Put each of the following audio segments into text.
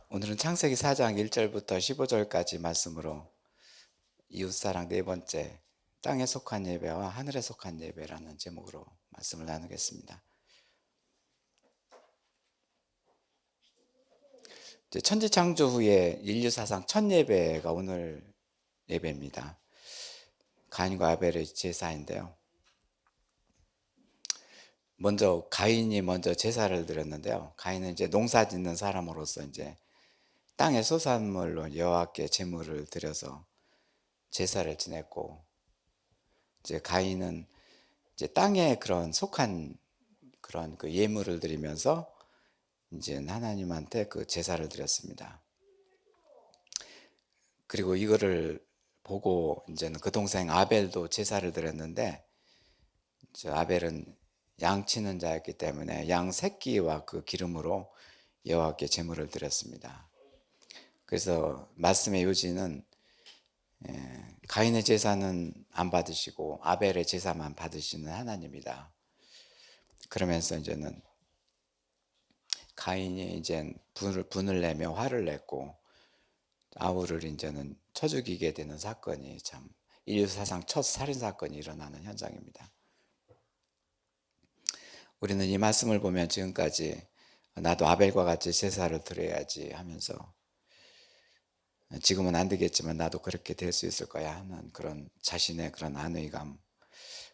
오늘은 창세기 4장 1절부터 15절까지 말씀으로 이웃사랑 네 번째, 땅에 속한 예배와 하늘에 속한 예배라는 제목으로 말씀을 나누겠습니다. 이제 천지창조 후에 인류 사상 첫 예배가 오늘 예배입니다. 가인과 아벨의 제사인데요. 먼저 가인이 먼저 제사를 드렸는데요. 가인은 이제 농사 짓는 사람으로서 이제 땅의 소산물로 여호와께 제물을 드려서 제사를 지냈고, 이제 가인은 이제 땅에 그런 속한 그런 그 예물을 드리면서 이제 하나님한테 그 제사를 드렸습니다. 그리고 이거를 보고 이제는 그 동생 아벨도 제사를 드렸는데, 저 아벨은 양 치는 자였기 때문에 양 새끼와 그 기름으로 여호와께 제물을 드렸습니다. 그래서 말씀의 요지는 가인의 제사는 안 받으시고 아벨의 제사만 받으시는 하나님이다. 그러면서 이제는 가인이 이제 분을 내며 화를 냈고 아우를 이제는 쳐 죽이게 되는 사건이 참 인류 사상 첫 살인 사건이 일어나는 현장입니다. 우리는 이 말씀을 보면 지금까지 나도 아벨과 같이 제사를 드려야지 하면서 지금은 안 되겠지만 나도 그렇게 될 수 있을 거야 하는 그런 자신의 그런 안의감,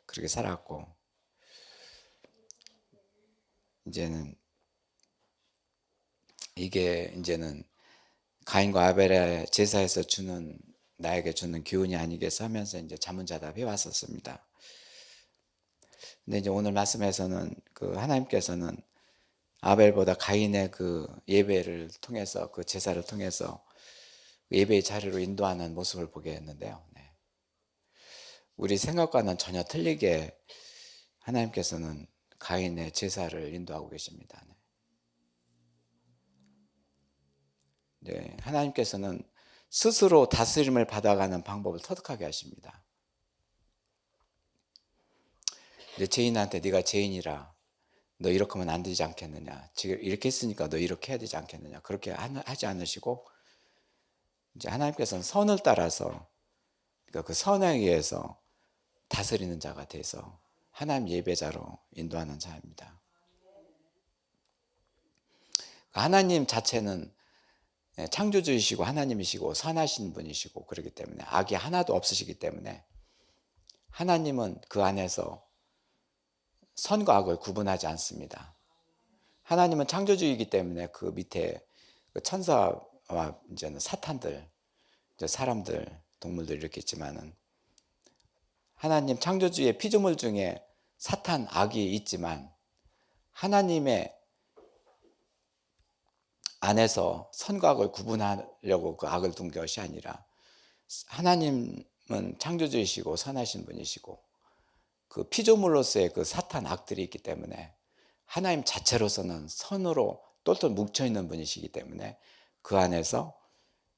그렇게 살았고, 이제는 이게 이제는 가인과 아벨의 제사에서 주는 나에게 주는 교훈이 아니겠어 하면서 이제 자문자답해 왔었습니다. 근데 이제 오늘 말씀에서는 그 하나님께서는 아벨보다 가인의 그 예배를 통해서, 그 제사를 통해서 예배의 자리로 인도하는 모습을 보게 했는데요. 네. 우리 생각과는 전혀 틀리게 하나님께서는 가인의 제사를 인도하고 계십니다. 네. 하나님께서는 스스로 다스림을 받아가는 방법을 터득하게 하십니다. 이제 죄인한테 네가 죄인이라, 너 이렇게 하면 안 되지 않겠느냐, 지금 이렇게 했으니까 너 이렇게 해야 되지 않겠느냐, 그렇게 하지 않으시고, 이제 하나님께서는 선을 따라서, 그러니까 그 선에 의해서 다스리는 자가 돼서 하나님 예배자로 인도하는 자입니다. 하나님 자체는 창조주이시고 하나님이시고 선하신 분이시고 그렇기 때문에 악이 하나도 없으시기 때문에 하나님은 그 안에서 선과 악을 구분하지 않습니다. 하나님은 창조주이기 때문에 그 밑에 그 천사와 이제는 사탄들, 이제 사람들, 동물들 이렇게 있지만은 하나님 창조주의 피조물 중에 사탄, 악이 있지만 하나님의 안에서 선과 악을 구분하려고 그 악을 둔 것이 아니라, 하나님은 창조주이시고 선하신 분이시고 그 피조물로서의 그 사탄 악들이 있기 때문에 하나님 자체로서는 선으로 똘똘 뭉쳐있는 분이시기 때문에 그 안에서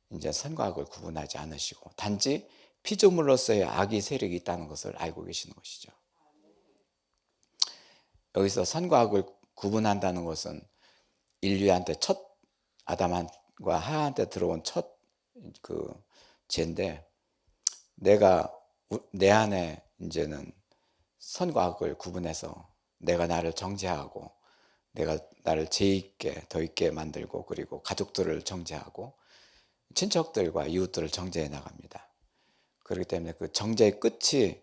이제 선과 악을 구분하지 않으시고 단지 피조물로서의 악의 세력이 있다는 것을 알고 계시는 것이죠. 여기서 선과 악을 구분한다는 것은 인류한테 첫 아담과 하와한테 들어온 첫 그 죄인데, 내가 내 안에 이제는 선과 악을 구분해서 내가 나를 정죄하고 내가 나를 죄 있게 더 있게 만들고, 그리고 가족들을 정죄하고 친척들과 이웃들을 정죄해 나갑니다. 그렇기 때문에 그 정죄의 끝이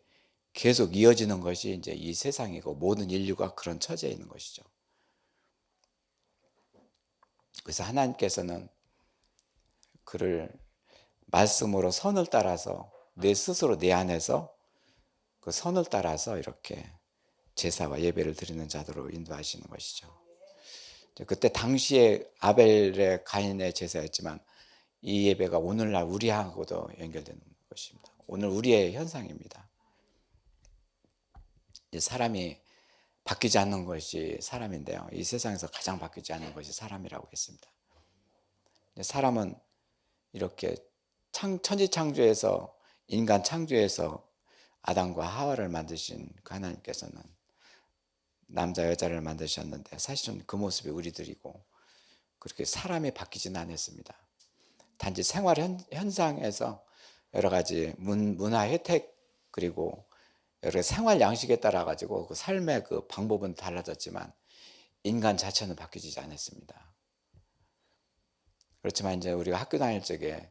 계속 이어지는 것이 이제 이 세상이고 모든 인류가 그런 처지에 있는 것이죠. 그래서 하나님께서는 그를 말씀으로 선을 따라서 내 스스로 내 안에서 그 선을 따라서 이렇게 제사와 예배를 드리는 자들로 인도하시는 것이죠. 그때 당시에 아벨의 가인의 제사였지만 이 예배가 오늘날 우리하고도 연결되는 것입니다. 오늘 우리의 현상입니다. 사람이 바뀌지 않는 것이 사람인데요, 이 세상에서 가장 바뀌지 않는 것이 사람이라고 했습니다. 사람은 이렇게 천지창조에서, 인간 창조에서 아담과 하와를 만드신 그 하나님께서는 남자 여자를 만드셨는데 사실은 그 모습이 우리들이고, 그렇게 사람이 바뀌지는 않았습니다. 단지 생활 현상에서 여러 가지 문화 혜택 그리고 여러 가지 생활 양식에 따라 가지고 그 삶의 그 방법은 달라졌지만 인간 자체는 바뀌지 않았습니다. 그렇지만 이제 우리가 학교 다닐 적에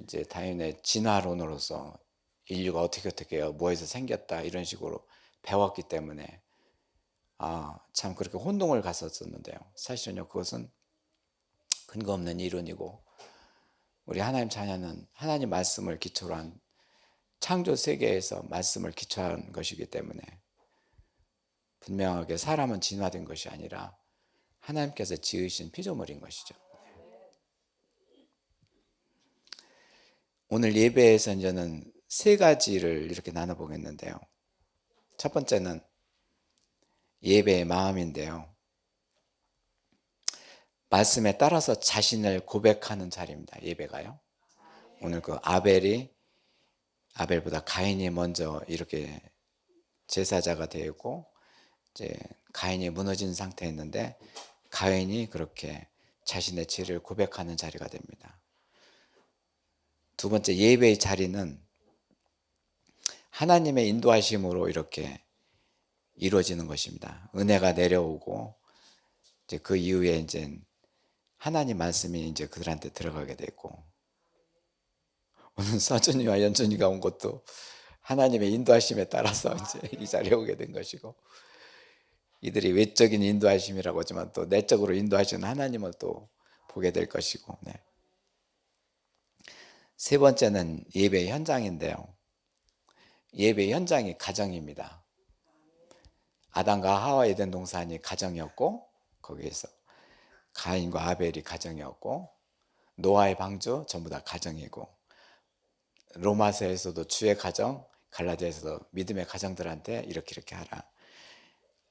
이제 당연히 진화론으로서 인류가 어떻게 뭐에서 생겼다 이런 식으로 배웠기 때문에 참 그렇게 혼동을 갔었었는데요. 사실은요, 그것은 근거 없는 이론이고 우리 하나님 자녀는 하나님 말씀을 기초로 한 창조 세계에서 말씀을 기초한 것이기 때문에 분명하게 사람은 진화된 것이 아니라 하나님께서 지으신 피조물인 것이죠. 오늘 예배에서 이제는 세 가지를 이렇게 나눠보겠는데요. 첫 번째는 예배의 마음인데요. 말씀에 따라서 자신을 고백하는 자리입니다. 예배가요. 오늘 그 아벨보다 가인이 먼저 이렇게 제사자가 되었고 이제 가인이 무너진 상태였는데 가인이 그렇게 자신의 죄를 고백하는 자리가 됩니다. 두 번째 예배의 자리는 하나님의 인도하심으로 이렇게 이루어지는 것입니다. 은혜가 내려오고 이제 그 이후에 이제 하나님 말씀이 이제 그들한테 들어가게 됐고 오늘 서준이와 연준이가 온 것도 하나님의 인도하심에 따라서 이제 이 자리에 오게 된 것이고 이들이 외적인 인도하심이라고 하지만 또 내적으로 인도하시는 하나님을 또 보게 될 것이고 세 번째는 예배 현장인데요. 예배 현장이 가정입니다. 아담과 하와 에덴 동산이 가정이었고 거기에서 가인과 아벨이 가정이었고 노아의 방주 전부 다 가정이고 로마서에서도 주의 가정, 갈라디아에서도 믿음의 가정들한테 이렇게 하라.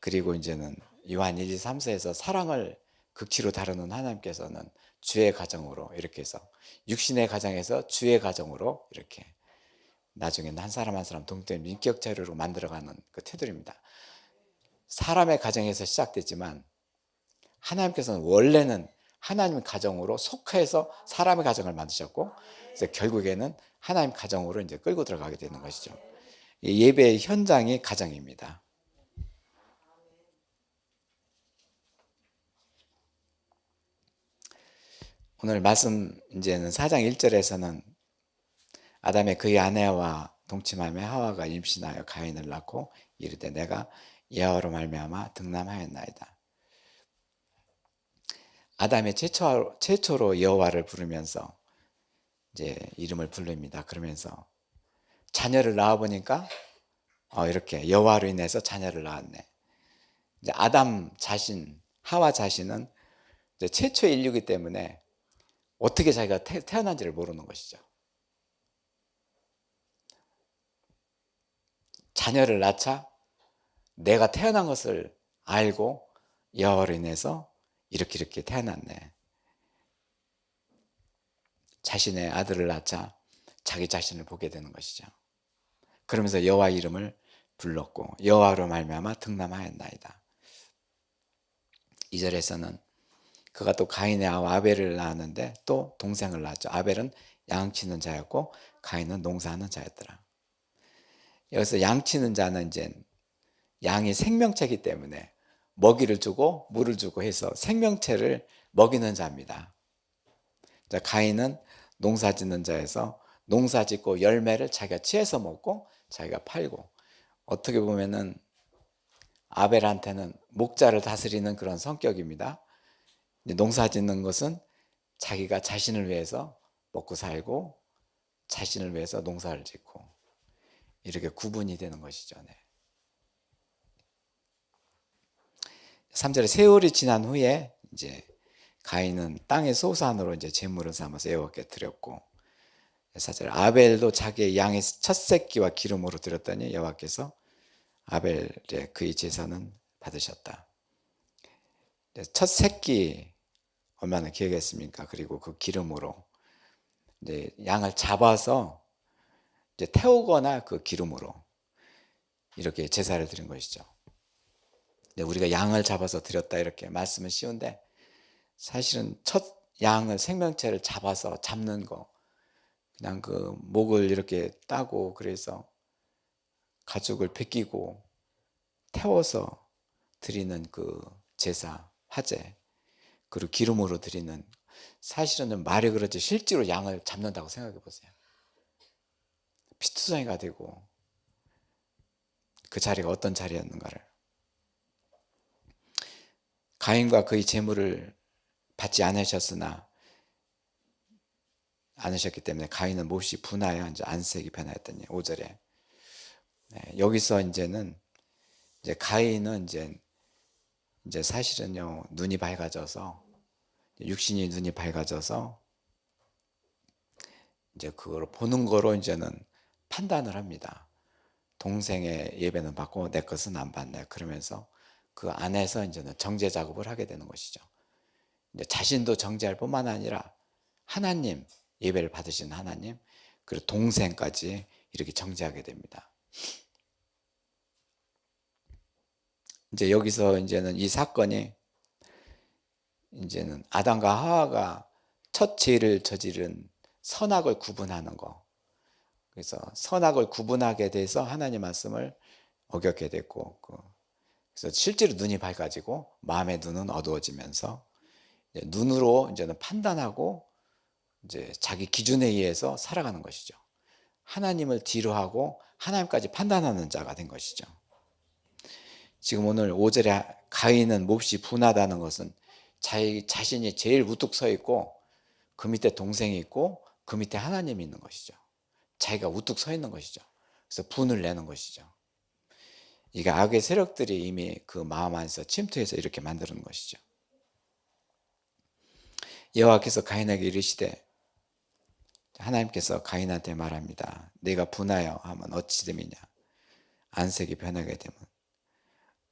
그리고 이제는 요한 1, 2, 3서에서 사랑을 극치로 다루는 하나님께서는 주의 가정으로 이렇게 해서 육신의 가정에서 주의 가정으로 이렇게 나중에는 한 사람 한 사람 동등의 민격 자료로 만들어가는 그 테두리입니다. 사람의 가정에서 시작됐지만 하나님께서는 원래는 하나님 가정으로 속해서 사람의 가정을 만드셨고 그래서 결국에는 하나님 가정으로 이제 끌고 들어가게 되는 것이죠. 예배의 현장이 가정입니다. 오늘 말씀 이제는 4장 1절에서는 아담의 그의 아내와 동침하며 하와가 임신하여 가인을 낳고 이르되 내가 여호와로 말미암아 등남하였나이다. 아담이 최초로 여호와를 부르면서 이제 이름을 부릅니다. 그러면서 자녀를 낳아 보니까 이렇게 여호와로 인해서 자녀를 낳았네. 이제 아담 자신, 하와 자신은 이제 최초의 인류이기 때문에 어떻게 자기가 태어난지를 모르는 것이죠. 자녀를 낳자 내가 태어난 것을 알고 여호와로 인해서 이렇게 태어났네. 자신의 아들을 낳자 자기 자신을 보게 되는 것이죠. 그러면서 여호와 이름을 불렀고 여호와로 말미암아 등남하였나이다. 2절에서는 그가 또 가인의 아우 아벨을 낳았는데 또 동생을 낳았죠. 아벨은 양치는 자였고 가인은 농사하는 자였더라. 여기서 양치는 자는 이제 양이 생명체이기 때문에 먹이를 주고 물을 주고 해서 생명체를 먹이는 자입니다. 자, 가인은 농사 짓는 자에서 농사 짓고 열매를 자기가 취해서 먹고 자기가 팔고 어떻게 보면은 아벨한테는 목자를 다스리는 그런 성격입니다. 농사 짓는 것은 자기가 자신을 위해서 먹고 살고 자신을 위해서 농사를 짓고 이렇게 구분이 되는 것이죠. 3절에 세월이 지난 후에 이제 가인은 땅의 소산으로 이제 제물을 삼아서 여호와께 드렸고 4절 아벨도 자기의 양의 첫 새끼와 기름으로 드렸더니 여호와께서 아벨의 그의 제사는 받으셨다. 첫 새끼 얼마나 귀하겠습니까? 그리고 그 기름으로 이제 양을 잡아서 이제 태우거나 그 기름으로 이렇게 제사를 드린 것이죠. 우리가 양을 잡아서 드렸다 이렇게 말씀은 쉬운데 사실은 첫 양을 생명체를 잡아서 잡는 거, 그냥 그 목을 이렇게 따고 그래서 가죽을 벗기고 태워서 드리는 그 제사, 화제, 그리고 기름으로 드리는, 사실은 말이 그렇지 실제로 양을 잡는다고 생각해 보세요. 피투성이가 되고 그 자리가 어떤 자리였는가를. 가인과 그의 제물을 받지 않으셨기 때문에 가인은 몹시 분하여 이제 안색이 변하였더니 5절에 여기서 이제는 이제 가인은 이제 사실은요 눈이 밝아져서, 육신이 눈이 밝아져서 이제 그걸 보는 거로 이제는 판단을 합니다. 동생의 예배는 받고 내 것은 안 받네. 그러면서 그 안에서 이제는 정죄 작업을 하게 되는 것이죠. 이제 자신도 정죄할 뿐만 아니라 하나님, 예배를 받으신 하나님, 그리고 동생까지 이렇게 정죄하게 됩니다. 이제 여기서 이제는 이 사건이 이제는 아담과 하와가 첫 죄를 저지른 선악을 구분하는 거. 그래서 선악을 구분하게 돼서 하나님 말씀을 어겼게 됐고, 그래서 실제로 눈이 밝아지고 마음의 눈은 어두워지면서 눈으로 이제는 판단하고 이제 자기 기준에 의해서 살아가는 것이죠. 하나님을 뒤로 하고 하나님까지 판단하는 자가 된 것이죠. 지금 오늘 5절에 가인은 몹시 분하다는 것은 자신이 제일 우뚝 서 있고 그 밑에 동생이 있고 그 밑에 하나님이 있는 것이죠. 자기가 우뚝 서 있는 것이죠. 그래서 분을 내는 것이죠. 이게 악의 세력들이 이미 그 마음 안에서 침투해서 이렇게 만드는 것이죠. 여호와께서 가인에게 이르시되, 하나님께서 가인한테 말합니다. 내가 분하여 하면 어찌 됨이냐. 안색이 변하게 되면.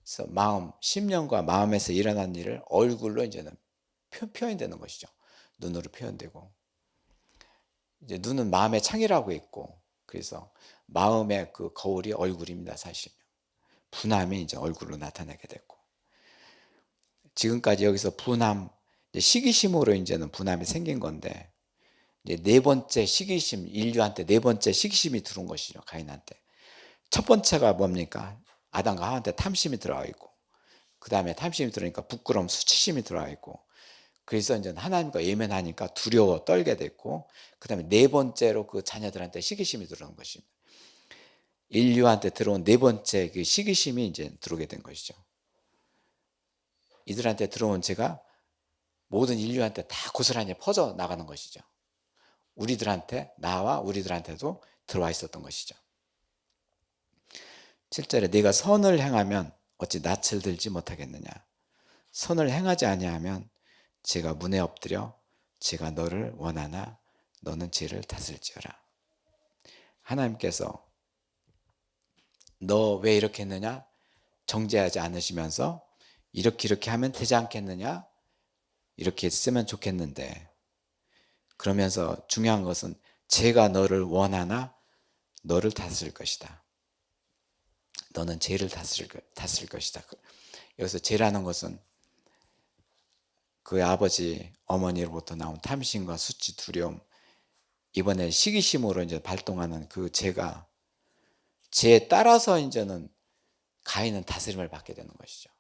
그래서 심령과 마음에서 일어난 일을 얼굴로 이제는 표현되는 것이죠. 눈으로 표현되고, 이제 눈은 마음의 창이라고 있고, 그래서 마음의 그 거울이 얼굴입니다. 사실 분함이 이제 얼굴로 나타나게 됐고, 지금까지 여기서 분함, 시기심으로 이제는 분함이 생긴 건데, 이제 네 번째 시기심, 인류한테 네 번째 시기심이 들어온 것이죠. 가인한테. 첫 번째가 뭡니까? 아담과 하와한테 탐심이 들어가 있고, 그 다음에 탐심이 들어오니까 부끄러움, 수치심이 들어가 있고, 그래서 이제 하나님과 예면하니까 두려워 떨게 됐고, 그 다음에 네 번째로 그 자녀들한테 시기심이 들어온 것입니다. 인류한테 들어온 네 번째 그 시기심이 이제 들어오게 된 것이죠. 이들한테 들어온 죄가 모든 인류한테 다 고스란히 퍼져 나가는 것이죠. 나와 우리들한테도 들어와 있었던 것이죠. 7절에 네가 선을 행하면 어찌 낯을 들지 못하겠느냐. 선을 행하지 아니하면 제가 문에 엎드려 제가 너를 원하나 너는 죄를 다스릴지어라. 하나님께서 너 왜 이렇게 했느냐? 정죄하지 않으시면서 이렇게 하면 되지 않겠느냐? 이렇게 쓰면 좋겠는데, 그러면서 중요한 것은 제가 너를 원하나 너를 다스릴 것이다. 너는 죄를 다스릴 것이다. 여기서 죄라는 것은 그의 아버지 어머니로부터 나온 탐심과 수치, 두려움, 이번에 시기심으로 이제 발동하는 그 죄에 따라서 이제는 가인은 다스림을 받게 되는 것이죠.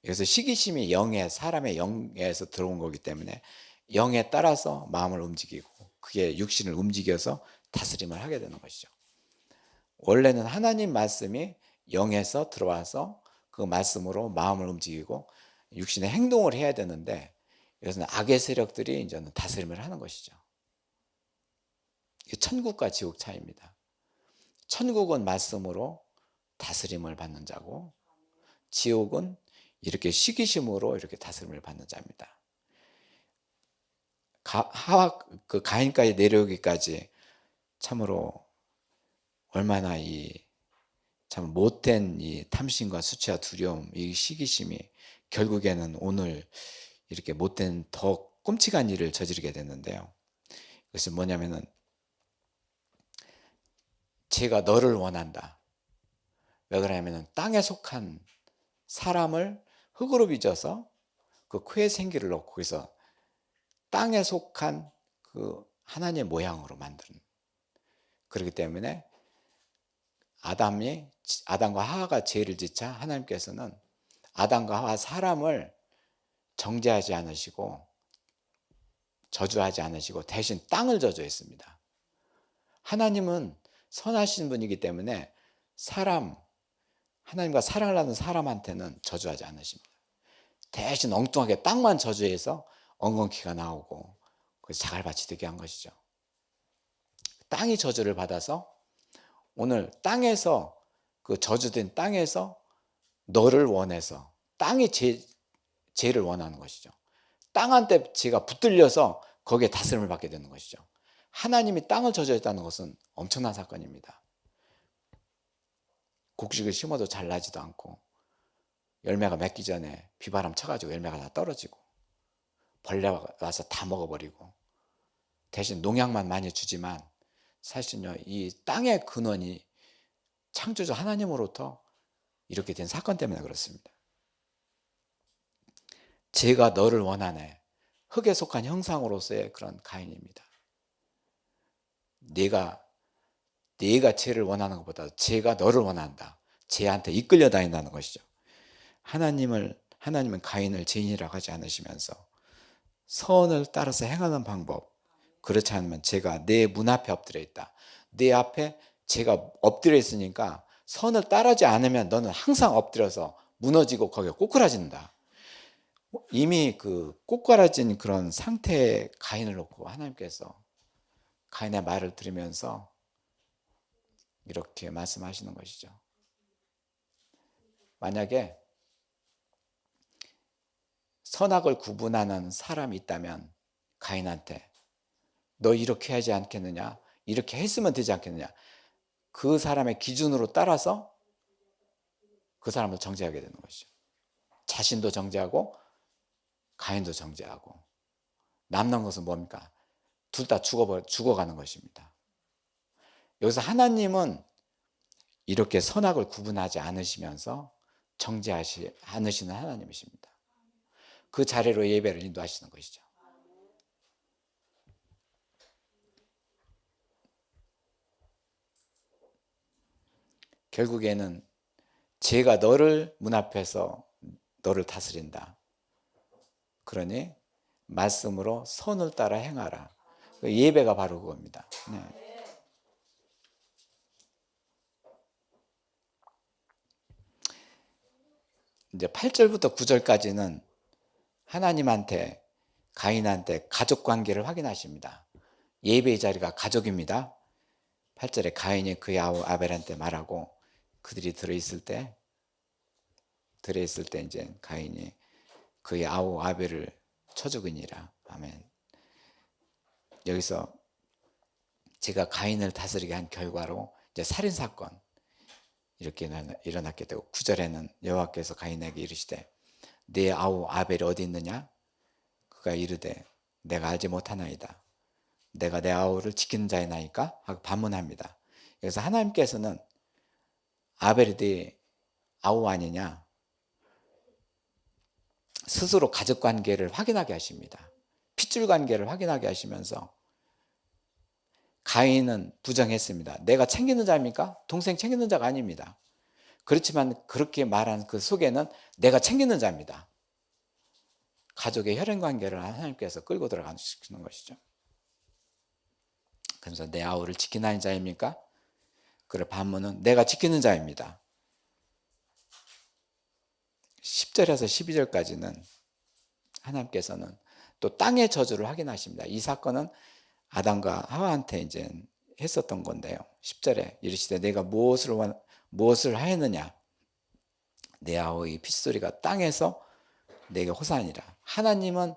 그래서 시기심이 사람의 영에서 들어온 거기 때문에 영에 따라서 마음을 움직이고 그게 육신을 움직여서 다스림을 하게 되는 것이죠. 원래는 하나님 말씀이 영에서 들어와서 그 말씀으로 마음을 움직이고 육신의 행동을 해야 되는데, 이것은 악의 세력들이 이제는 다스림을 하는 것이죠. 이게 천국과 지옥 차이입니다. 천국은 말씀으로 다스림을 받는 자고, 지옥은 이렇게 시기심으로 이렇게 다스림을 받는 자입니다. 그 가인까지 내려오기까지 참으로 얼마나 참 못된 이 탐심과 수치와 두려움, 이 시기심이 결국에는 오늘 이렇게 못된 더 끔찍한 일을 저지르게 됐는데요. 그것은 뭐냐면은 제가 너를 원한다. 왜 그러냐면은 땅에 속한 사람을 흙으로 빚어서 그 그 코에 생기를 넣고 거기서 땅에 속한 그 하나님의 모양으로 만드는. 그렇기 때문에 아담과 하와가 죄를 짓자 하나님께서는 아담과 하와 사람을 정죄하지 않으시고 저주하지 않으시고 대신 땅을 저주했습니다. 하나님은 선하신 분이기 때문에 하나님과 사랑을 하는 사람한테는 저주하지 않으십니다. 대신 엉뚱하게 땅만 저주해서 엉겅퀴가 나오고 그래서 자갈밭이 되게 한 것이죠. 땅이 저주를 받아서 오늘 땅에서 그 저주된 땅에서 너를 원해서 땅이 죄를 원하는 것이죠. 땅한테 죄가 붙들려서 거기에 다스림을 받게 되는 것이죠. 하나님이 땅을 저주했다는 것은 엄청난 사건입니다. 곡식을 심어도 잘 나지도 않고 열매가 맺기 전에 비바람 쳐가지고 열매가 다 떨어지고 벌레가 와서 다 먹어버리고 대신 농약만 많이 주지만 사실은요, 이 땅의 근원이 창조주 하나님으로부터 이렇게 된 사건 때문에 그렇습니다. 죄가 너를 원하네. 흙에 속한 형상으로서의 그런 가인입니다. 네가 죄를 원하는 것보다 죄가 너를 원한다. 죄한테 이끌려 다닌다는 것이죠. 하나님은 가인을 죄인이라고 하지 않으시면서 선을 따라서 행하는 방법, 그렇지 않으면 죄가 내 문 앞에 엎드려 있다. 내 앞에 죄가 엎드려 있으니까 선을 따르지 않으면 너는 항상 엎드려서 무너지고 거기에 꼬꾸라진다. 이미 그 꼬꾸라진 그런 상태의 가인을 놓고 하나님께서 가인의 말을 들으면서 이렇게 말씀하시는 것이죠. 만약에 선악을 구분하는 사람이 있다면 가인한테 너 이렇게 하지 않겠느냐? 이렇게 했으면 되지 않겠느냐? 그 사람의 기준으로 따라서 그 사람을 정죄하게 되는 것이죠. 자신도 정죄하고 가인도 정죄하고 남는 것은 뭡니까? 둘 다 죽어가는 것입니다. 여기서 하나님은 이렇게 선악을 구분하지 않으시면서 정죄하지 않으시는 하나님이십니다. 그 자리로 예배를 인도하시는 것이죠. 결국에는 죄가 너를 문 앞에서 너를 다스린다. 그러니 말씀으로 선을 따라 행하라. 예배가 바로 그겁니다. 네. 이제 8절부터 9절까지는 하나님한테 가인한테 가족 관계를 확인하십니다. 예배의 자리가 가족입니다. 8절에 가인이 그의 아우 아벨한테 말하고 그들이 들어있을 때 이제 가인이 그의 아우 아벨을 쳐 죽으니라. 아멘. 여기서 제가 가인을 다스리게 한 결과로 이제 살인 사건 이렇게 일어났게 되고 9절에는 여호와께서 가인에게 이르시되 네 아우 아벨이 어디 있느냐? 그가 이르되 내가 알지 못하나이다. 내가 내 아우를 지키는 자이나이까? 하고 반문합니다. 그래서 하나님께서는 아벨이 네 아우 아니냐? 스스로 가족관계를 확인하게 하십니다. 핏줄 관계를 확인하게 하시면서 가인은 부정했습니다. 내가 챙기는 자입니까? 동생 챙기는 자가 아닙니다. 그렇지만 그렇게 말한 그 속에는 내가 챙기는 자입니다. 가족의 혈연관계를 하나님께서 끌고 들어가시는 것이죠. 그래서 내 아우를 지키는 자입니까? 그를 반문은 내가 지키는 자입니다. 10절에서 12절까지는 하나님께서는 또 땅의 저주를 확인하십니다. 이 사건은 아담과 하와한테 이제 했었던 건데요. 10절에 이르시되 내가 무엇을 하였느냐? 내 아우의 핏소리가 땅에서 내게 호소하니라. 하나님은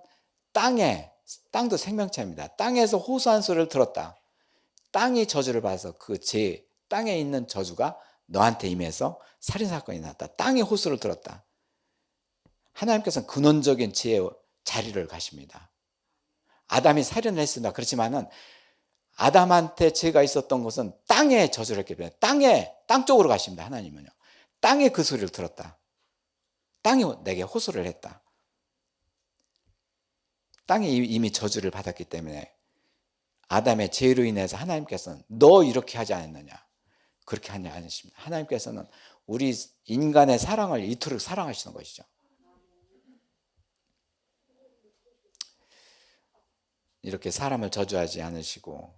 땅도 생명체입니다. 땅에서 호소한 소리를 들었다. 땅이 저주를 받아서 땅에 있는 저주가 너한테 임해서 살인사건이 났다. 땅이 호소를 들었다. 하나님께서는 근원적인 지혜의 자리를 가십니다. 아담이 살인을 했습니다. 그렇지만은 아담한테 죄가 있었던 것은 땅에 저주를 했기 때문에 땅 쪽으로 가십니다. 하나님은요. 땅에 그 소리를 들었다. 땅이 내게 호소를 했다. 땅이 이미 저주를 받았기 때문에 아담의 죄로 인해서 하나님께서는 너 이렇게 하지 않았느냐, 그렇게 하지 않으십니다. 하나님께서는 우리 인간의 사랑을 이토록 사랑하시는 것이죠. 이렇게 사람을 저주하지 않으시고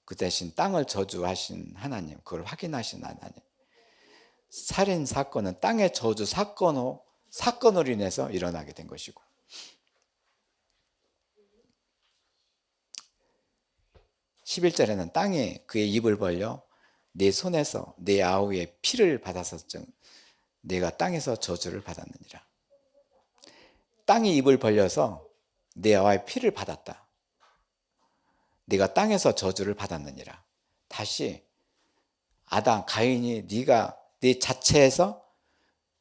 그 대신 땅을 저주하신 하나님, 그걸 확인하신 하나님. 살인 사건은 땅의 저주 사건으로 인해서 일어나게 된 것이고, 11절에는 땅이 그의 입을 벌려 내 손에서 내 아우의 피를 받았었증 내가 땅에서 저주를 받았느니라. 땅이 입을 벌려서 내 아우의 피를 받았다. 네가 땅에서 저주를 받았느니라. 다시 아담, 가인이 네가 네 자체에서,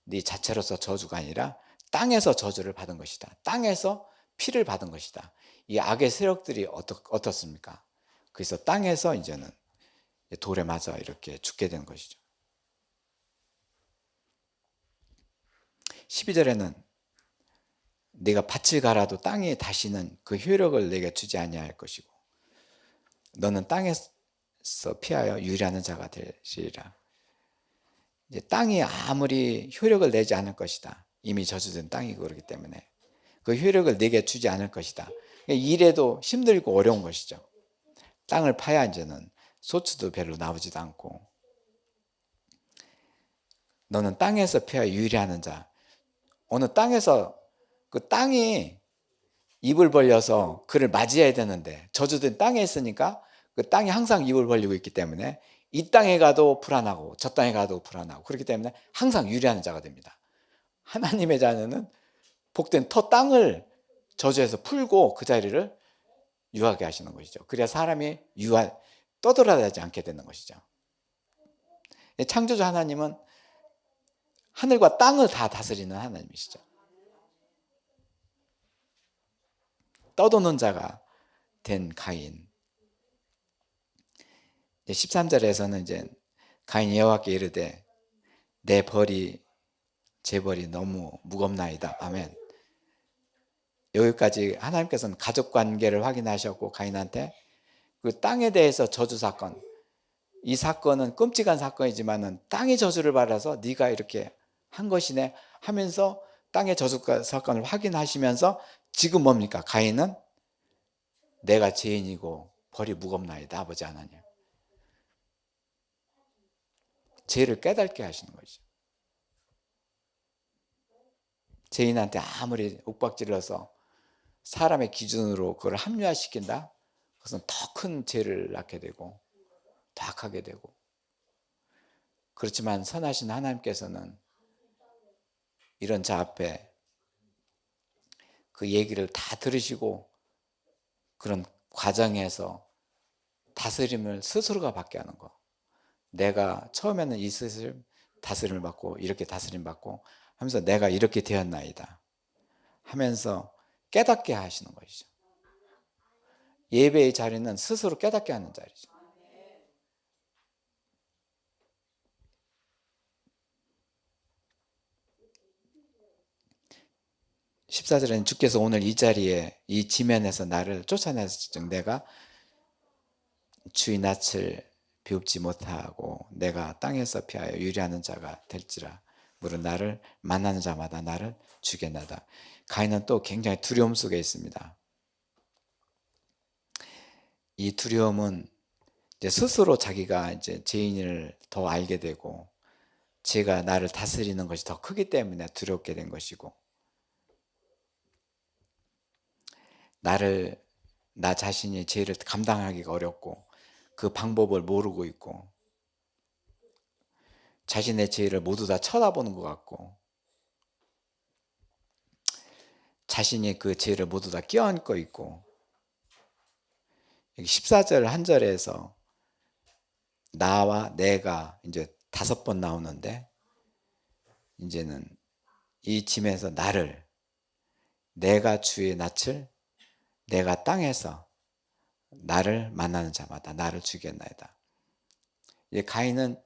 네 자체로서 저주가 아니라 땅에서 저주를 받은 것이다. 땅에서 피를 받은 것이다. 이 악의 세력들이 어떻습니까? 그래서 땅에서 이제는 돌에 맞아 이렇게 죽게 되는 것이죠. 12절에는 네가 밭을 갈아도 땅이 다시는 그 효력을 내게 주지 아니할 것이고 너는 땅에서 피하여 유리하는 자가 되시리라. 이제 땅이 아무리 효력을 내지 않을 것이다. 이미 저주된 땅이고 그렇기 때문에 그 효력을 내게 주지 않을 것이다. 일해도 힘들고 어려운 것이죠. 땅을 파야 이제는 소출도 별로 나오지도 않고 너는 땅에서 피하여 유리하는 자. 어느 땅에서 그 땅이 입을 벌려서 그를 맞이해야 되는데 저주된 땅에 있으니까 그 땅이 항상 입을 벌리고 있기 때문에 이 땅에 가도 불안하고 저 땅에 가도 불안하고 그렇기 때문에 항상 유리하는 자가 됩니다. 하나님의 자녀는 복된 터 땅을 저주해서 풀고 그 자리를 유하게 하시는 것이죠. 그래야 사람이 떠돌아다니지 않게 되는 것이죠. 창조주 하나님은 하늘과 땅을 다 다스리는 하나님이시죠. 떠도는 자가 된 가인. 13절에서는 이제 가인이 여호와께 이르되 내 벌이 제 벌이 너무 무겁나이다. 아멘. 여기까지 하나님께서는 가족 관계를 확인하셨고 가인한테 그 땅에 대해서 저주 사건, 이 사건은 끔찍한 사건이지만은 땅의 저주를 받아서 네가 이렇게 한 것이네 하면서 땅의 저주 사건을 확인하시면서 지금 뭡니까? 가인은 내가 죄인이고 벌이 무겁나이다. 아버지 하나님. 죄를 깨닫게 하시는 거죠. 죄인한테 아무리 윽박질러서 사람의 기준으로 그걸 합리화시킨다? 그것은 더 큰 죄를 낳게 되고 더 악하게 되고, 그렇지만 선하신 하나님께서는 이런 자 앞에 그 얘기를 다 들으시고 그런 과정에서 다스림을 스스로가 받게 하는 거. 내가 처음에는 이 다스림을 받고 이렇게 다스림 받고 하면서 내가 이렇게 되었나이다 하면서 깨닫게 하시는 것이죠. 예배의 자리는 스스로 깨닫게 하는 자리죠. (14절에는) 주께서 오늘 이 자리에 이 지면에서 나를 쫓아내서 내가 주의 낯을 비웁지 못하고 내가 땅에서 피하여 유리하는 자가 될지라. 무릇 나를 만나는 자마다 나를 죽겠나이다. 가인은 또 굉장히 두려움 속에 있습니다. 이 두려움은 이제 스스로 자기가 이제 죄인을 더 알게 되고 죄가 나를 다스리는 것이 더 크기 때문에 두렵게 된 것이고, 나 자신이 죄를 감당하기가 어렵고 그 방법을 모르고 있고 자신의 죄를 모두 다 쳐다보는 것 같고 자신이 그 죄를 모두 다 껴안고 있고, 14절 한 절에서 나와 내가 이제 5번 나오는데 이제는 이 짐에서 내가 주의 낯을 내가 땅에서 나를 만나는 자마다 나를 죽였나이다. 가인은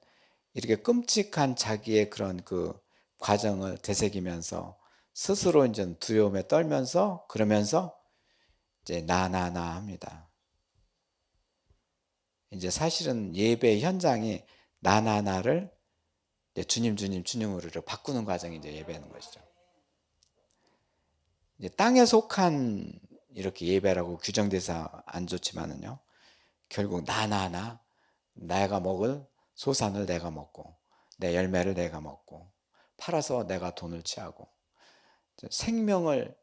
이렇게 끔찍한 자기의 그런 그 과정을 되새기면서 스스로 이제 두려움에 떨면서 그러면서 이제 나나나 합니다. 이제 사실은 예배 현장이 나나나를 이제 주님 주님 주님으로 바꾸는 과정이 이제 예배하는 것이죠. 이제 땅에 속한 이렇게 예배라고 규정돼서 안 좋지만은요. 결국 나나나 내가 먹을 소산을 내가 먹고 내 열매를 내가 먹고 팔아서 내가 돈을 취하고 생명을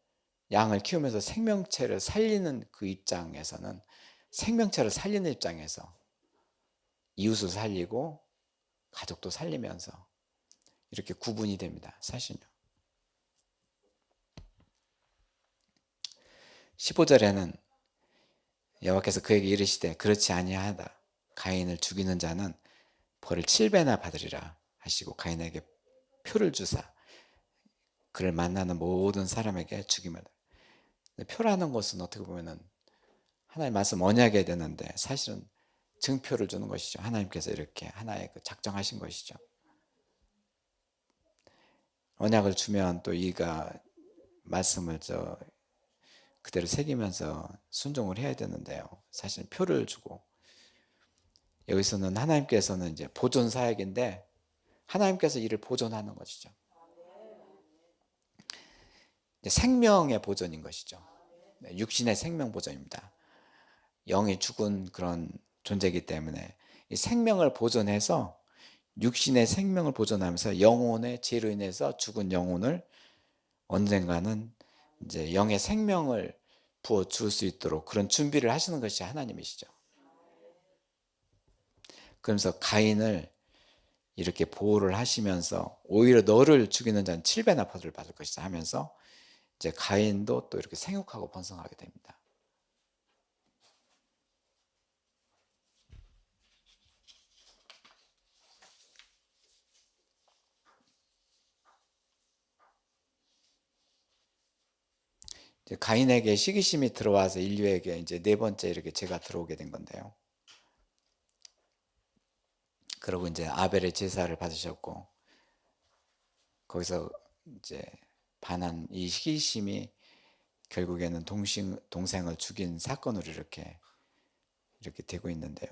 양을 키우면서 생명체를 살리는 그 입장에서는 생명체를 살리는 입장에서 이웃을 살리고 가족도 살리면서 이렇게 구분이 됩니다. 사실요. 15절에는 여호와께서 그에게 이르시되 그렇지 아니하다. 가인을 죽이는 자는 벌을 7배나 받으리라 하시고 가인에게 표를 주사 그를 만나는 모든 사람에게 죽임을. 표라는 것은 어떻게 보면은 하나님 말씀 언약이 되는데 사실은 증표를 주는 것이죠. 하나님께서 이렇게 하나의 작정하신 것이죠. 언약을 주면 또 이가 말씀을 그대로 새기면서 순종을 해야 되는데요. 사실은 표를 주고 여기서는 하나님께서는 이제 보존 사역인데 하나님께서 이를 보존하는 것이죠. 생명의 보존인 것이죠. 육신의 생명 보존입니다. 영이 죽은 그런 존재이기 때문에 이 생명을 보존해서 육신의 생명을 보존하면서 영혼의 죄로 인해서 죽은 영혼을 언젠가는 이제 영의 생명을 부어 줄 수 있도록 그런 준비를 하시는 것이 하나님이시죠. 그러면서 가인을 이렇게 보호를 하시면서 오히려 너를 죽이는 자는 7배나 벌을 받을 것이다 하면서 이제 가인도 또 이렇게 생육하고 번성하게 됩니다. 이제 가인에게 시기심이 들어와서 인류에게 이제 네 번째 이렇게 죄가 들어오게 된 건데요. 그리고 이제 아벨의 제사를 받으셨고 거기서 이제 반한 이 시기심이 결국에는 동생을 죽인 사건으로 이렇게 되고 있는데요.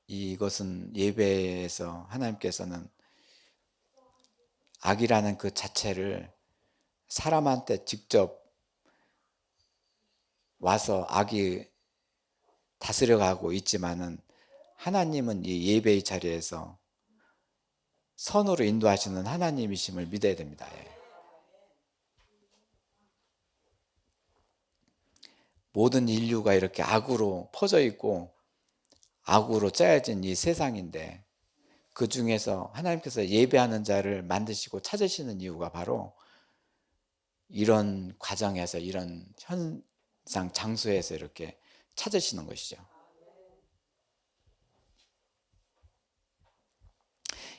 이것은 예배에서 하나님께서는 악이라는 그 자체를 사람한테 직접 와서 악이 다스려가고 있지만은 하나님은 이 예배의 자리에서 선으로 인도하시는 하나님이심을 믿어야 됩니다. 모든 인류가 이렇게 악으로 퍼져 있고 악으로 짜여진 이 세상인데 그 중에서 하나님께서 예배하는 자를 만드시고 찾으시는 이유가 바로 이런 과정에서 이런 현상 장소에서 이렇게 찾으시는 것이죠.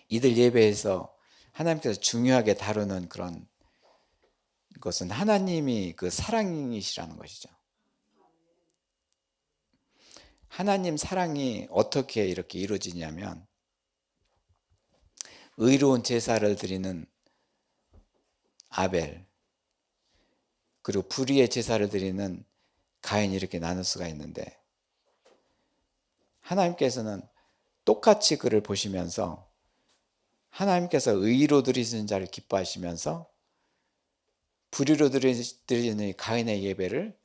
이들 예배에서 하나님께서 중요하게 다루는 그런 것은 하나님이 그 사랑이시라는 것이죠. 하나님 사랑이 어떻게 이렇게 이루어지냐면 의로운 제사를 드리는 아벨 그리고 불의의 제사를 드리는 가인이 이렇게 나눌 수가 있는데 하나님께서는 똑같이 그를 보시면서 하나님께서 의로 드리시는 자를 기뻐하시면서 불의로 드리는 가인의 예배를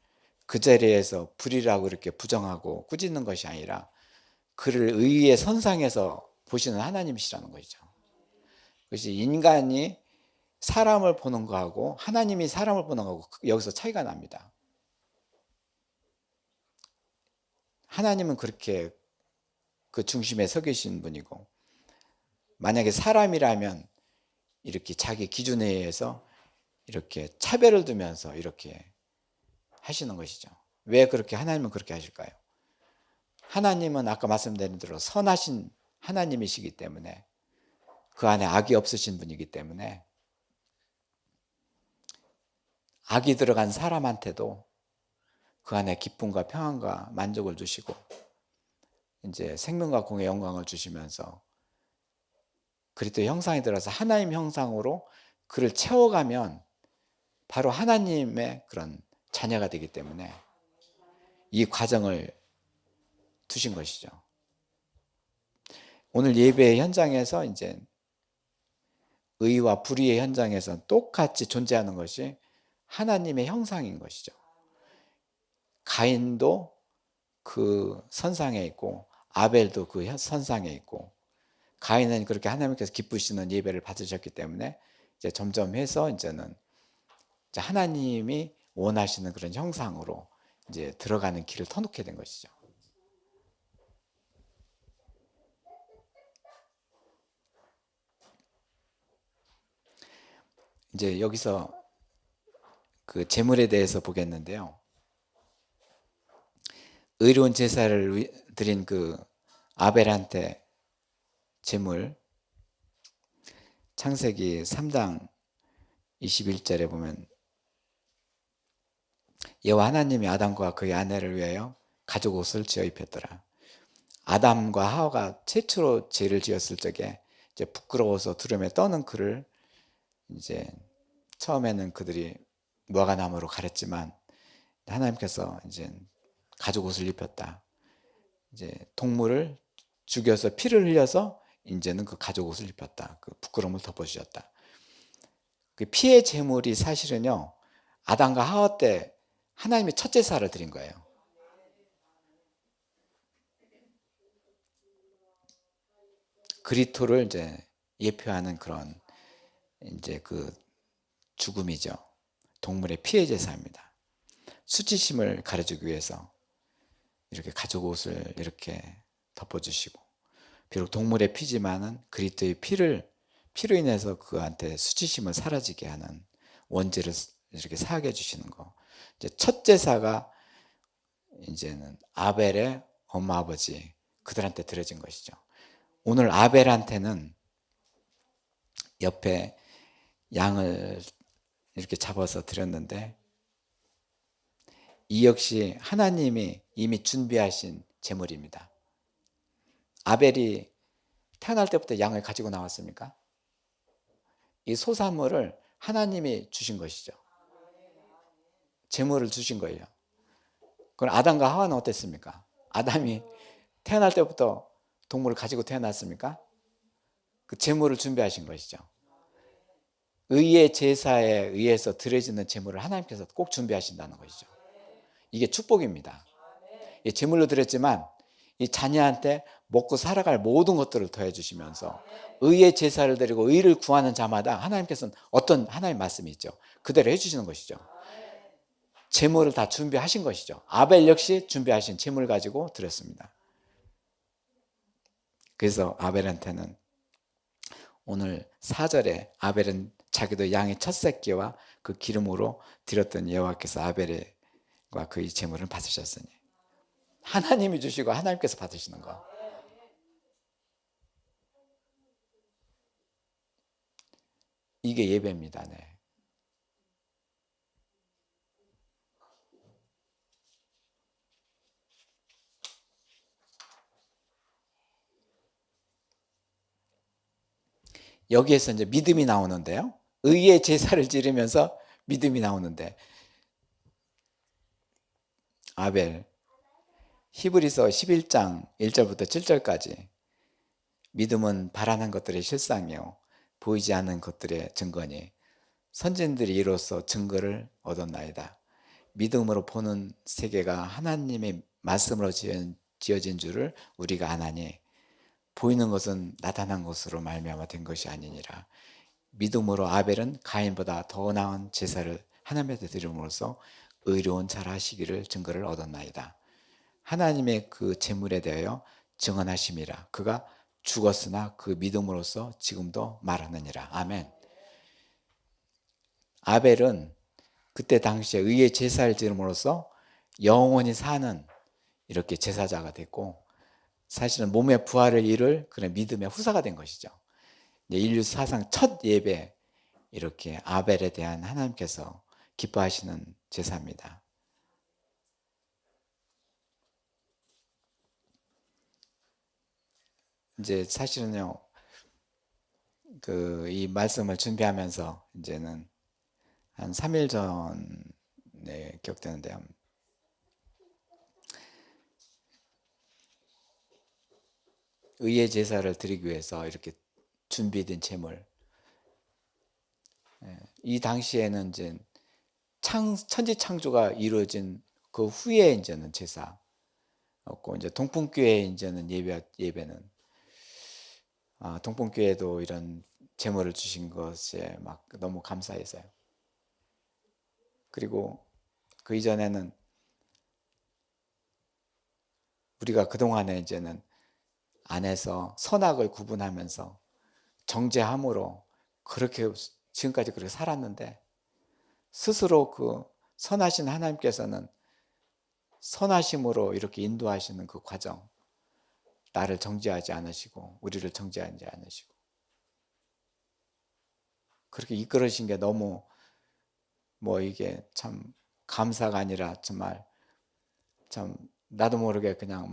그 자리에서 불의라고 이렇게 부정하고 꾸짖는 것이 아니라 그를 의의 선상에서 보시는 하나님이시라는 것이죠. 그것이 인간이 사람을 보는 거하고 하나님이 사람을 보는 거하고 여기서 차이가 납니다. 하나님은 그렇게 그 중심에 서 계신 분이고 만약에 사람이라면 이렇게 자기 기준에 의해서 이렇게 차별을 두면서 이렇게 하시는 것이죠. 왜 그렇게 하나님은 그렇게 하실까요? 하나님은 아까 말씀드린 대로 선하신 하나님이시기 때문에 그 안에 악이 없으신 분이기 때문에 악이 들어간 사람한테도 그 안에 기쁨과 평안과 만족을 주시고 이제 생명과 공의 영광을 주시면서 그리스도의 형상이 들어서 하나님 형상으로 그를 채워가면 바로 하나님의 그런 자녀가 되기 때문에 이 과정을 두신 것이죠. 오늘 예배 현장에서 이제 의와 불의의 현장에서 똑같이 존재하는 것이 하나님의 형상인 것이죠. 가인도 그 선상에 있고 아벨도 그 선상에 있고, 가인은 그렇게 하나님께서 기쁘시는 예배를 받으셨기 때문에 이제 점점 해서 이제는 이제 하나님이 원하시는 그런 형상으로 이제 들어가는 길을 터놓게 된 것이죠. 이제 여기서 그 제물에 대해서 보겠는데요. 의로운 제사를 드린 그 아벨한테 제물, 창세기 3장 21절에 보면 여호와 하나님이 아담과 그의 아내를 위하여 가죽 옷을 지어 입혔더라. 아담과 하와가 최초로 죄를 지었을 적에 이제 부끄러워서 두려움에 떠는 그를 이제 처음에는 그들이 무화과 나무로 가렸지만 하나님께서 이제 가죽 옷을 입혔다. 이제 동물을 죽여서 피를 흘려서 이제는 그 가죽 옷을 입혔다. 그 부끄러움을 덮어주셨다. 그 피의 제물이 사실은요, 아담과 하와 때 하나님이 첫 제사를 드린 거예요. 그리스도를 이제 예표하는 그런 이제 그 죽음이죠. 동물의 피의 제사입니다. 수치심을 가려주기 위해서 이렇게 가죽 옷을 이렇게 덮어주시고, 비록 동물의 피지만은 그리스도의 피로 인해서 그한테 수치심을 사라지게 하는 원죄를 이렇게 사하게 해주시는 거. 이제 첫 제사가 이제는 아벨의 엄마 아버지 그들한테 드려진 것이죠. 오늘 아벨한테는 옆에 양을 이렇게 잡아서 드렸는데, 이 역시 하나님이 이미 준비하신 제물입니다. 아벨이 태어날 때부터 양을 가지고 나왔습니까? 이 소산물을 하나님이 주신 것이죠. 제물을 주신 거예요. 그럼 아담과 하와는 어땠습니까? 아담이 태어날 때부터 동물을 가지고 태어났습니까? 그 제물을 준비하신 것이죠. 의의 제사에 의해서 드려지는 제물을 하나님께서 꼭 준비하신다는 것이죠. 이게 축복입니다. 제물로 드렸지만 이 자녀한테 먹고 살아갈 모든 것들을 더해 주시면서 의의 제사를 드리고 의를 구하는 자마다 하나님께서는 어떤 하나님의 말씀이 있죠. 그대로 해주시는 것이죠. 제물을 다 준비하신 것이죠. 아벨 역시 준비하신 제물 가지고 드렸습니다. 그래서 아벨한테는 오늘 4절에 아벨은 자기도 양의 첫 새끼와 그 기름으로 드렸던 여호와께서 아벨과 그의 제물을 받으셨으니, 하나님이 주시고 하나님께서 받으시는 거. 이게 예배입니다. 네. 여기에서 이제 믿음이 나오는데요. 의의 제사를 지르면서 믿음이 나오는데, 아벨, 히브리서 11장 1절부터 7절까지 믿음은 바라는 것들의 실상이요 보이지 않는 것들의 증거니 선진들이 이로써 증거를 얻었나이다. 믿음으로 보는 세계가 하나님의 말씀으로 지어진 줄을 우리가 아나니 보이는 것은 나타난 것으로 말미암아 된 것이 아니니라. 믿음으로 아벨은 가인보다 더 나은 제사를 하나님께 드림으로써 의로운 자라 하시기를 증거를 얻었나이다. 하나님의 그 제물에 대하여 증언하심이라. 그가 죽었으나 그 믿음으로써 지금도 말하느니라. 아멘. 아벨은 그때 당시에 의의 제사를 지름으로써 영원히 사는 이렇게 제사자가 됐고, 사실은 몸의 부활을 이룰 그런 믿음의 후사가 된 것이죠. 인류 사상 첫 예배, 이렇게 아벨에 대한 하나님께서 기뻐하시는 제사입니다. 이제 사실은요, 이 말씀을 준비하면서 이제는 한 3일 전에 기억되는데요. 의의 제사를 드리기 위해서 이렇게 준비된 제물. 이 당시에는 이제 천지 창조가 이루어진 그 후에 이제는 제사였고, 이제 동풍교회 이제는 예배는 동풍교회도 이런 제물을 주신 것에 막 너무 감사해서요. 그리고 그 이전에는 우리가 그동안에 이제는 안에서 선악을 구분하면서 정죄함으로 그렇게 지금까지 그렇게 살았는데, 스스로 그 선하신 하나님께서는 선하심으로 이렇게 인도하시는 그 과정, 나를 정죄하지 않으시고 우리를 정죄하지 않으시고 그렇게 이끌으신 게 너무 이게 참 감사가 아니라 정말 참 나도 모르게 그냥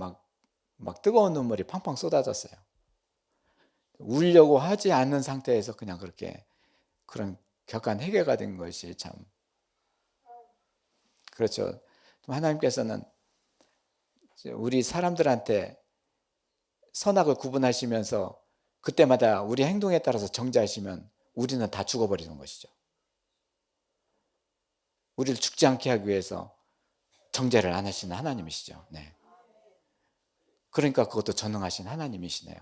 막 뜨거운 눈물이 팡팡 쏟아졌어요. 울려고 하지 않는 상태에서 그냥 그렇게 그런 격한 회개가 된 것이 참 그렇죠. 하나님께서는 우리 사람들한테 선악을 구분하시면서 그때마다 우리 행동에 따라서 정죄하시면 우리는 다 죽어버리는 것이죠. 우리를 죽지 않게 하기 위해서 정죄를 안 하시는 하나님이시죠. 네. 그러니까 그것도 전능하신 하나님이시네요.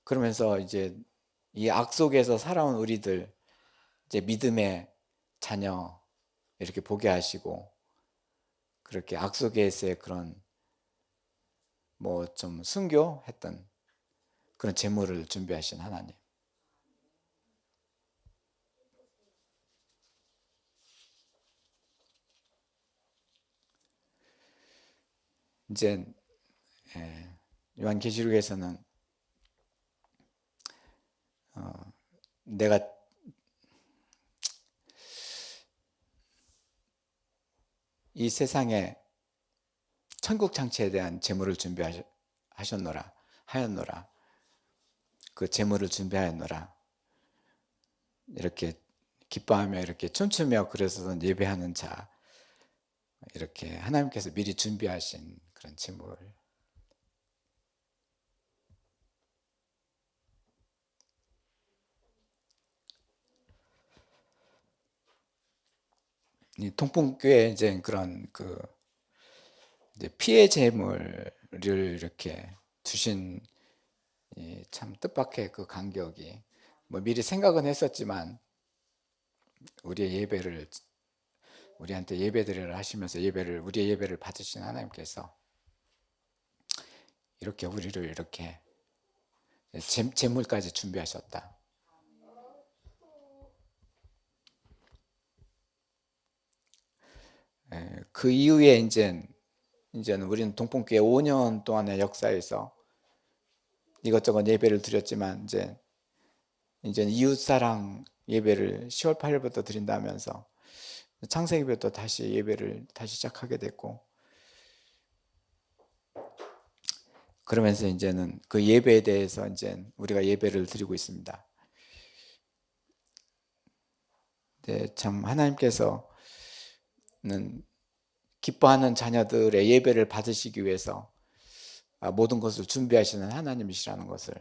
그러면서 이제 이 악 속에서 살아온 우리들 이제 믿음의 자녀 이렇게 보게 하시고, 그렇게 악 속에서의 그런 좀 순교했던 그런 제물을 준비하신 하나님. 이제 요한계시록에서는 내가 이 세상에 천국 창치에 대한 제물을 준비하였노라 하였노라, 그 제물을 준비하였노라, 이렇게 기뻐하며 이렇게 춤추며 그래서 예배하는 자, 이렇게 하나님께서 미리 준비하신 그런 제물. 이 통풍교회 이제 그런 이제 피해 제물을 이렇게 주신 참 뜻밖의 그 간격이 미리 생각은 했었지만 우리한테 예배드리라 하시면서 우리의 예배를 받으신 하나님께서 이렇게 우리를 이렇게 제물까지 준비하셨다. 그 이후에 이제는 우리는 동풍교회 5년 동안의 역사에서 이것저것 예배를 드렸지만 이제 이웃사랑 예배를 10월 8일부터 드린다면서 창세기부터 다시 예배를 다시 시작하게 됐고, 그러면서 이제는 그 예배에 대해서 이제 우리가 예배를 드리고 있습니다. 네, 참 하나님께서는 기뻐하는 자녀들의 예배를 받으시기 위해서 모든 것을 준비하시는 하나님이시라는 것을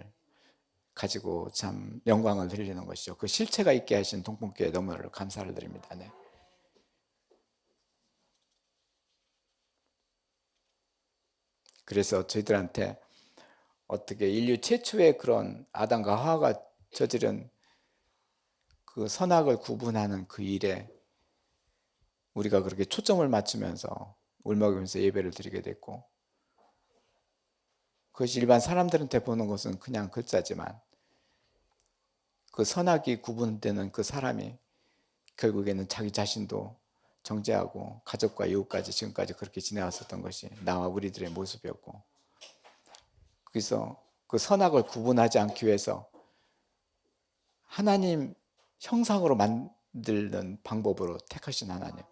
가지고 참 영광을 드리는 것이죠. 그 실체가 있게 하신 동풍교회 너무나 감사를 드립니다. 네. 그래서 저희들한테 어떻게 인류 최초의 그런 아담과 하와가 저지른 그 선악을 구분하는 그 일에 우리가 그렇게 초점을 맞추면서 울먹이면서 예배를 드리게 됐고, 그것이 일반 사람들한테 보는 것은 그냥 글자지만 그 선악이 구분되는 그 사람이 결국에는 자기 자신도 정죄하고 가족과 이웃까지 지금까지 그렇게 지내왔었던 것이 나와 우리들의 모습이었고, 그래서 그 선악을 구분하지 않기 위해서 하나님 형상으로 만드는 방법으로 택하신 하나님,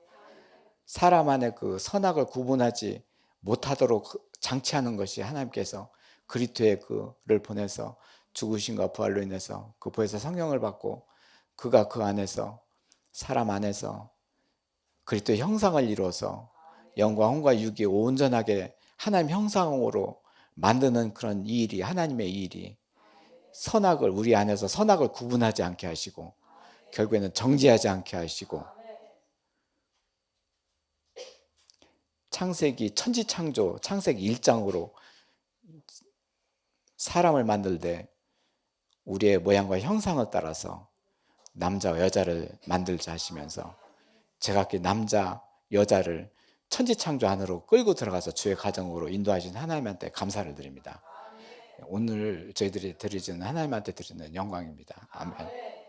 사람 안에 그 선악을 구분하지 못하도록 장치하는 것이 하나님께서 그리스도의 그를 보내서 죽으신과 부활로 인해서 그 보혜사 성령을 받고 그가 그 안에서 사람 안에서 그리스도의 형상을 이루어서 영과 혼과 육이 온전하게 하나님 형상으로 만드는 그런 이 일이 하나님의 이 일이 선악을 우리 안에서 선악을 구분하지 않게 하시고 결국에는 정죄하지 않게 하시고 창세기 천지창조 창세기 1장으로 사람을 만들 때 우리의 모양과 형상을 따라서 남자와 여자를 만들자 하시면서 제각기 남자 여자를 천지창조 안으로 끌고 들어가서 주의 가정으로 인도하신 하나님한테 감사를 드립니다. 오늘 저희들이 드리는 하나님한테 드리는 영광입니다. 아멘.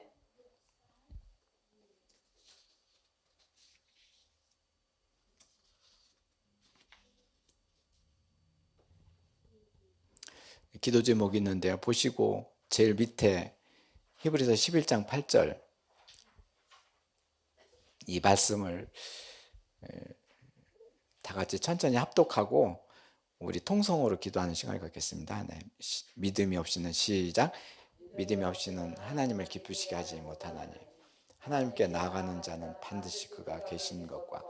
기도 제목이 있는데요. 보시고 제일 밑에 히브리서 11장 8절 이 말씀을 다 같이 천천히 합독하고 우리 통성으로 기도하는 시간을 갖겠습니다. 네. 믿음이 없이는 시작. 믿음이 없이는 하나님을 기쁘시게 하지 못하나니 하나님께 나아가는 자는 반드시 그가 계신 것과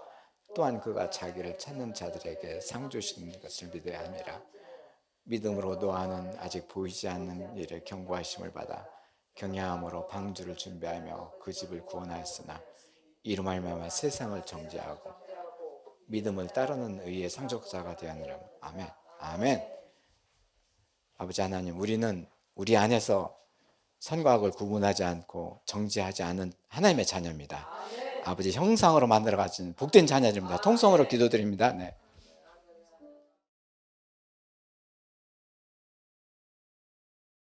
또한 그가 자기를 찾는 자들에게 상 주시는 것을 믿어야 함이라. 믿음으로 노아는 아직 보이지 않는 일에 경고하심을 받아 경야함으로 방주를 준비하며 그 집을 구원하였으나 이로 말미암아 세상을 정죄하고 믿음을 따르는 의의 상속자가 되었느라. 아멘. 아멘. 아버지 하나님, 우리는 우리 안에서 선과 악을 구분하지 않고 정죄하지 않은 하나님의 자녀입니다. 아버지 형상으로 만들어 가진 복된 자녀입니다. 통성으로 기도드립니다. 네.